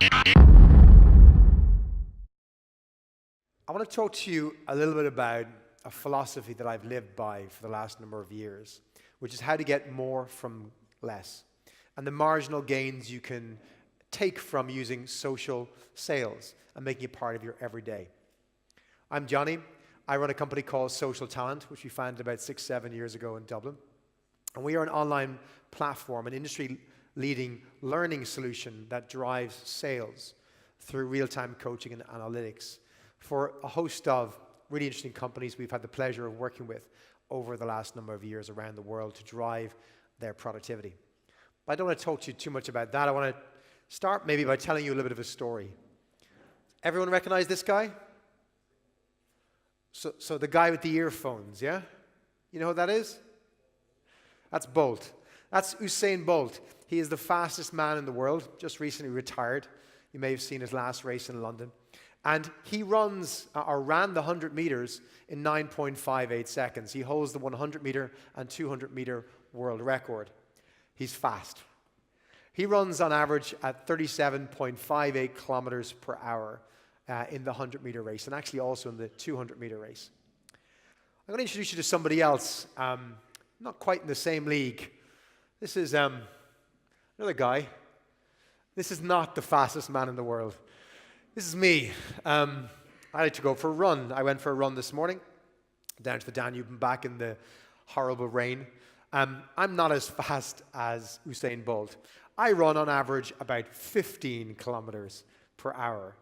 I want to talk to you a little bit about a philosophy that I've lived by for the last number of years, which is how to get more from less, and the marginal gains you can take from using social sales and making it part of your everyday. I'm Johnny. I run a company called Social Talent, which we founded about 6-7 years ago in Dublin. And we are an online platform, an industry-leading learning solution that drives sales through real-time coaching and analytics for a host of really interesting companies we've had the pleasure of working with over the last number of years around the world to drive their productivity. But I don't want to talk to you too much about that. I want to start maybe by telling you a little bit of a story. Everyone recognize this guy? So the guy with the earphones, yeah? You know who that is? That's Bolt. That's Usain Bolt. He is the fastest man in the world, just recently retired. You may have seen his last race in London. And he ran the 100 meters in 9.58 seconds. He holds the 100 meter and 200 meter world record. He's fast. He runs on average at 37.58 kilometers per hour in the 100 meter race, and actually also in the 200 meter race. I'm going to introduce you to somebody else, not quite in the same league. This is another guy. This is not the fastest man in the world. This is me. I like to go for a run. I went for a run this morning, down to the Danube and back in the horrible rain. I'm not as fast as Usain Bolt. I run on average about 15 kilometers per hour.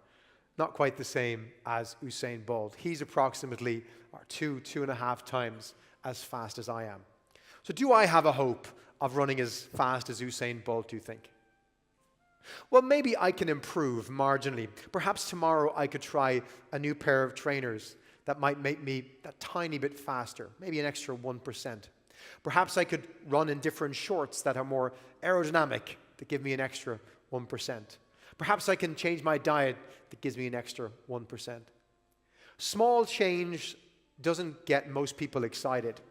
Not quite the same as Usain Bolt. He's approximately 2.5 times as fast as I am. So do I have a hope of running as fast as Usain Bolt, do you think? Well, maybe I can improve marginally. Perhaps tomorrow I could try a new pair of trainers that might make me a tiny bit faster, maybe an extra 1%. Perhaps I could run in different shorts that are more aerodynamic, that give me an extra 1%. Perhaps I can change my diet that gives me an extra 1%. Small change doesn't get most people excited,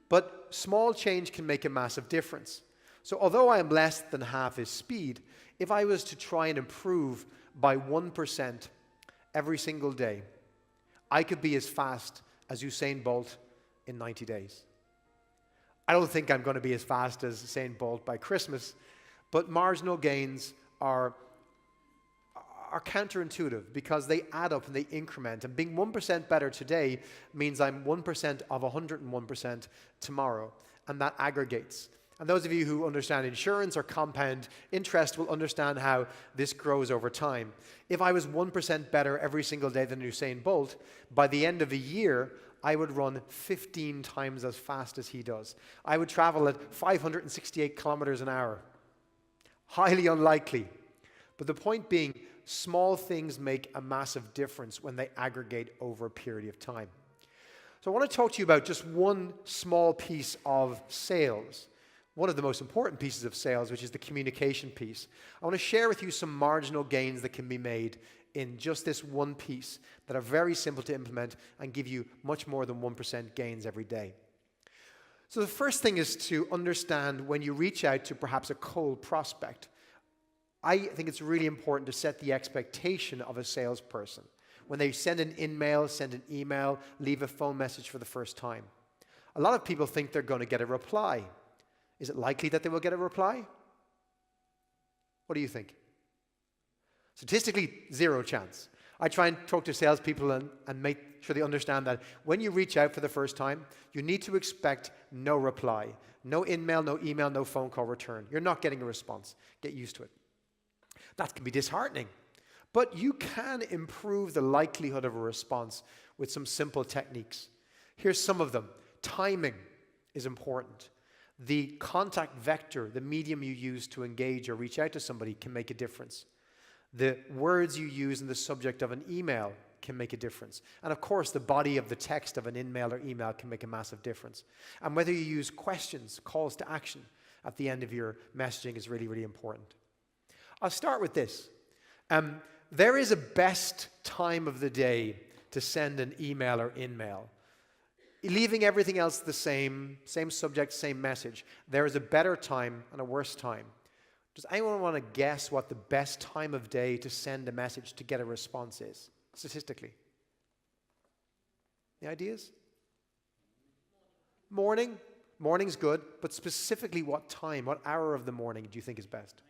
but small change can make a massive difference. So although I am less than half his speed, if I was to try and improve by 1% every single day, I could be as fast as Usain Bolt in 90 days. I don't think I'm going to be as fast as Usain Bolt by Christmas, but marginal gains are counterintuitive because they add up and they increment. And being 1% better today means I'm 1% of 101% tomorrow, and that aggregates. And those of you who understand insurance or compound interest will understand how this grows over time. If I was 1% better every single day than Usain Bolt, by the end of a year, I would run 15 times as fast as he does. I would travel at 568 kilometers an hour. Highly unlikely. But the point being, small things make a massive difference when they aggregate over a period of time. So I want to talk to you about just one small piece of sales. One of the most important pieces of sales, which is the communication piece. I want to share with you some marginal gains that can be made in just this one piece that are very simple to implement and give you much more than 1% gains every day. So the first thing is to understand when you reach out to perhaps a cold prospect, I think it's really important to set the expectation of a salesperson. When they send an in-mail, send an email, leave a phone message for the first time. A lot of people think they're going to get a reply. Is it likely that they will get a reply? What do you think? Statistically, 0 chance. I try and talk to salespeople and make sure they understand that when you reach out for the first time, you need to expect no reply. No in-mail, no email, no phone call return. You're not getting a response. Get used to it. That can be disheartening. But you can improve the likelihood of a response with some simple techniques. Here's some of them. Timing is important. The contact vector, the medium you use to engage or reach out to somebody can make a difference. The words you use in the subject of an email can make a difference. And of course, the body of the text of an in-mail or email can make a massive difference. And whether you use questions, calls to action at the end of your messaging is really, really important. I'll start with this. There is a best time of the day to send an email or in-mail. Leaving everything else the same subject, same message. There is a better time and a worse time. Does anyone want to guess what the best time of day to send a message to get a response is, statistically? Any ideas? Morning. Morning's good, but specifically what time, what hour of the morning do you think is best?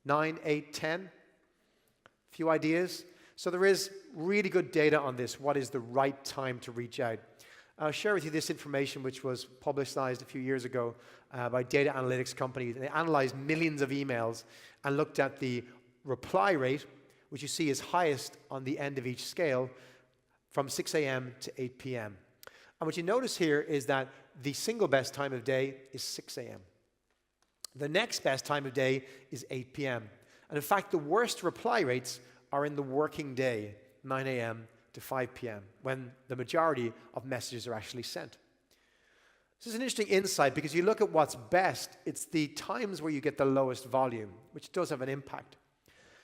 9, 8, 10? A few ideas? So there is really good data on this. What is the right time to reach out? I'll share with you this information which was publicized a few years ago by data analytics companies. They analyzed millions of emails and looked at the reply rate, which you see is highest on the end of each scale, from 6 a.m. to 8 p.m. And what you notice here is that the single best time of day is 6 a.m. The next best time of day is 8 p.m. And in fact, the worst reply rates are in the working day, 9 a.m. to 5 p.m., when the majority of messages are actually sent. This is an interesting insight because you look at what's best, it's the times where you get the lowest volume, which does have an impact.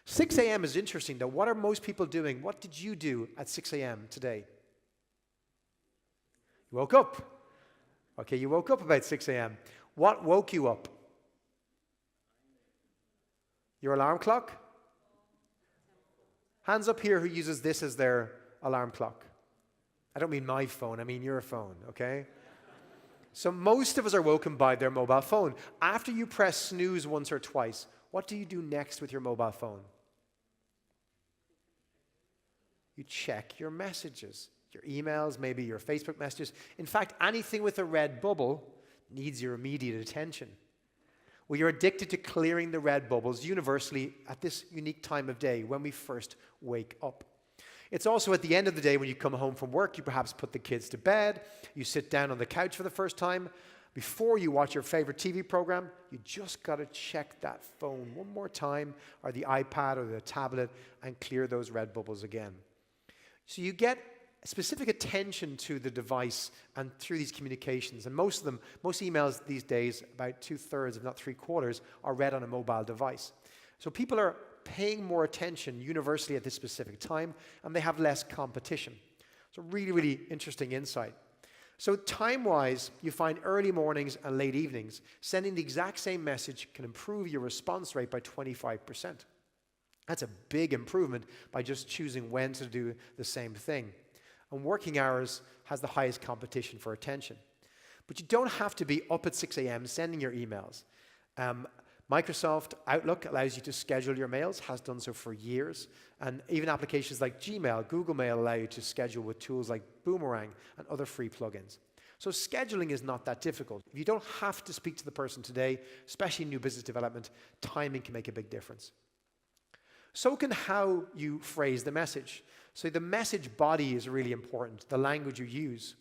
6 a.m. is interesting though. What are most people doing? What did you do at 6 a.m. today? You woke up. Okay, you woke up about 6 a.m. What woke you up? Your alarm clock? Hands up here who uses this as their alarm clock. I don't mean my phone, I mean your phone, okay? So most of us are woken by their mobile phone. After you press snooze once or twice, what do you do next with your mobile phone? You check your messages, your emails, maybe your Facebook messages. In fact, anything with a red bubble needs your immediate attention. Well, you're addicted to clearing the red bubbles universally at this unique time of day when we first wake up. It's also at the end of the day when you come home from work, you perhaps put the kids to bed, you sit down on the couch for the first time. Before you watch your favorite TV program, you just got to check that phone one more time, or the iPad or the tablet, and clear those red bubbles again. So you get specific attention to the device and through these communications. And most emails these days, about 2/3, if not 3/4, are read on a mobile device. So people are paying more attention universally at this specific time, and they have less competition. So really, really interesting insight. So time-wise, you find early mornings and late evenings, sending the exact same message can improve your response rate by 25%. That's a big improvement by just choosing when to do the same thing. And working hours has the highest competition for attention. But you don't have to be up at 6 a.m. sending your emails. Microsoft Outlook allows you to schedule your mails, has done so for years. And even applications like Gmail, Google Mail allow you to schedule with tools like Boomerang and other free plugins. So scheduling is not that difficult. If you don't have to speak to the person today, especially in new business development, timing can make a big difference. So can how you phrase the message. So the message body is really important, the language you use.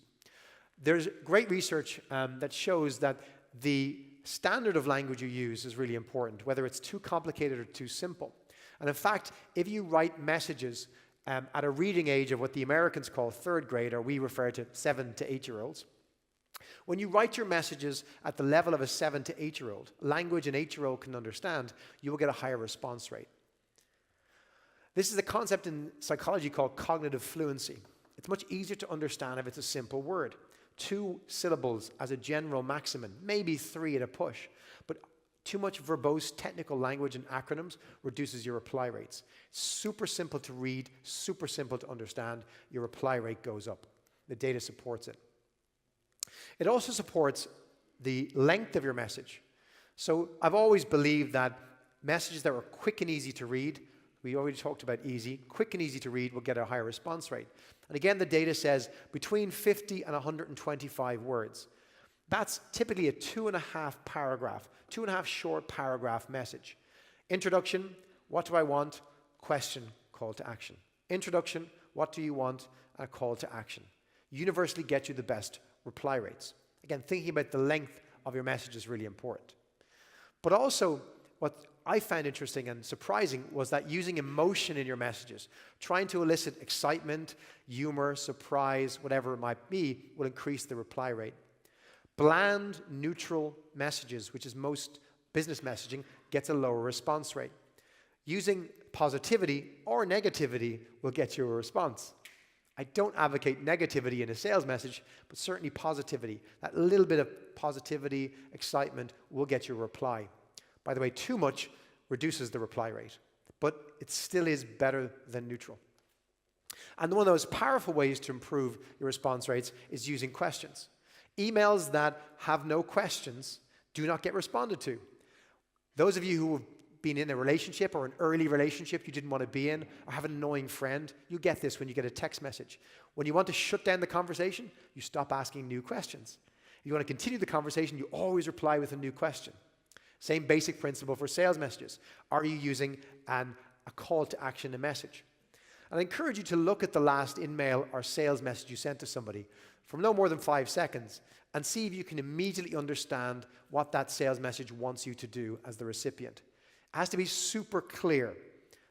There's great research that shows that the standard of language you use is really important, whether it's too complicated or too simple. And in fact, if you write messages at a reading age of what the Americans call 3rd grade, or we refer to 7 to 8-year-olds, when you write your messages at the level of a 7 to 8-year-old, language an 8-year-old can understand, you will get a higher response rate. This is a concept in psychology called cognitive fluency. It's much easier to understand if it's a simple word. 2 syllables as a general maximum, maybe 3 at a push. But too much verbose technical language and acronyms reduces your reply rates. Super simple to read, super simple to understand. Your reply rate goes up. The data supports it. It also supports the length of your message. So I've always believed that messages that were quick and easy to read, we already talked about easy, quick and easy to read will get a higher response rate. And again, the data says between 50 and 125 words. That's typically a 2.5 paragraph, 2.5 short paragraph message. Introduction, what do I want? Question, call to action. Introduction, what do you want? A call to action. Universally get you the best reply rates. Again, thinking about the length of your message is really important. But also, what I found interesting and surprising was that using emotion in your messages, trying to elicit excitement, humor, surprise, whatever it might be, will increase the reply rate. Bland, neutral messages, which is most business messaging, gets a lower response rate. Using positivity or negativity will get you a response. I don't advocate negativity in a sales message, but certainly positivity. That little bit of positivity, excitement will get you a reply. By the way, too much reduces the reply rate, but it still is better than neutral. And one of those powerful ways to improve your response rates is using questions. Emails that have no questions do not get responded to. Those of you who have been in a relationship or an early relationship you didn't want to be in, or have an annoying friend, you get this when you get a text message. When you want to shut down the conversation, you stop asking new questions. If you want to continue the conversation, you always reply with a new question. Same basic principle for sales messages. Are you using a call to action in a message? And I encourage you to look at the last email or sales message you sent to somebody from no more than 5 seconds and see if you can immediately understand what that sales message wants you to do as the recipient. It has to be super clear.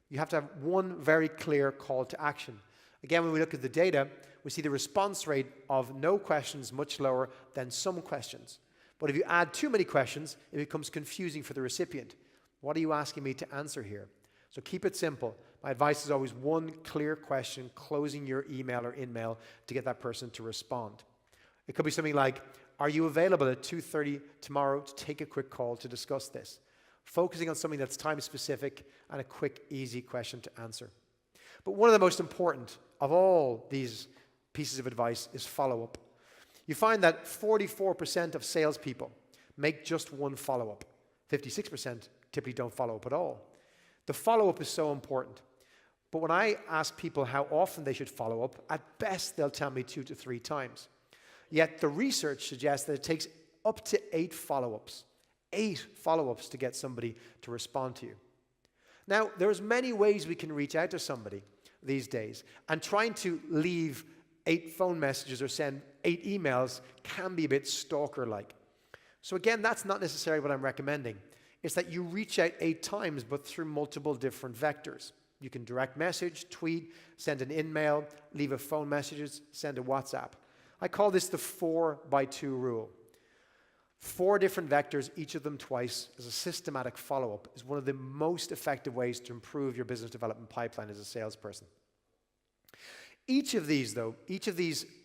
You have to have one very clear call to action. Again, when we look at the data, we see the response rate of no questions much lower than some questions. But if you add too many questions, it becomes confusing for the recipient. What are you asking me to answer here? So keep it simple. My advice is always one clear question, closing your email or in-mail to get that person to respond. It could be something like, are you available at 2:30 tomorrow to take a quick call to discuss this? Focusing on something that's time-specific and a quick, easy question to answer. But one of the most important of all these pieces of advice is follow-up. You find that 44% of salespeople make just one follow-up. 56% typically don't follow up at all. The follow-up is so important. But when I ask people how often they should follow up, at best they'll tell me 2 to 3 times. Yet the research suggests that it takes up to 8 follow-ups. 8 follow-ups to get somebody to respond to you. Now, there's many ways we can reach out to somebody these days, and trying to leave 8 phone messages or send 8 emails can be a bit stalker-like. So again, that's not necessarily what I'm recommending. It's that you reach out 8 times, but through multiple different vectors. You can direct message, tweet, send an in-mail, leave a phone message, send a WhatsApp. I call this the 4x2 rule. 4 different vectors, each of them twice, as a systematic follow-up is one of the most effective ways to improve your business development pipeline as a salesperson. Each of these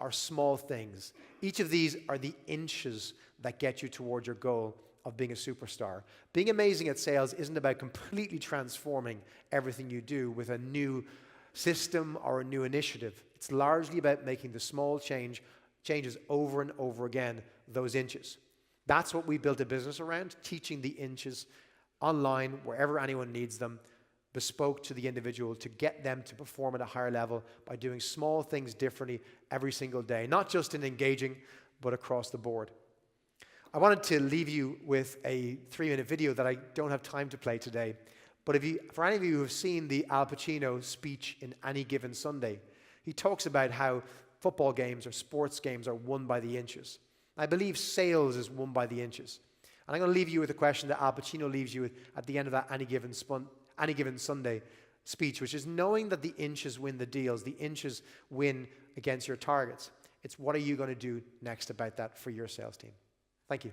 are small things. Each of these are the inches that get you toward your goal of being a superstar. Being amazing at sales isn't about completely transforming everything you do with a new system or a new initiative. It's largely about making the small changes over and over again, those inches. That's what we built a business around, teaching the inches online, wherever anyone needs them, bespoke to the individual to get them to perform at a higher level by doing small things differently every single day, not just in engaging, but across the board. I wanted to leave you with a 3-minute video that I don't have time to play today, but for any of you who have seen the Al Pacino speech in Any Given Sunday, he talks about how football games or sports games are won by the inches. I believe sales is won by the inches. And I'm going to leave you with a question that Al Pacino leaves you with at the end of that Any Given Sunday speech, which is knowing that the inches win the deals, the inches win against your targets. It's what are you going to do next about that for your sales team? Thank you.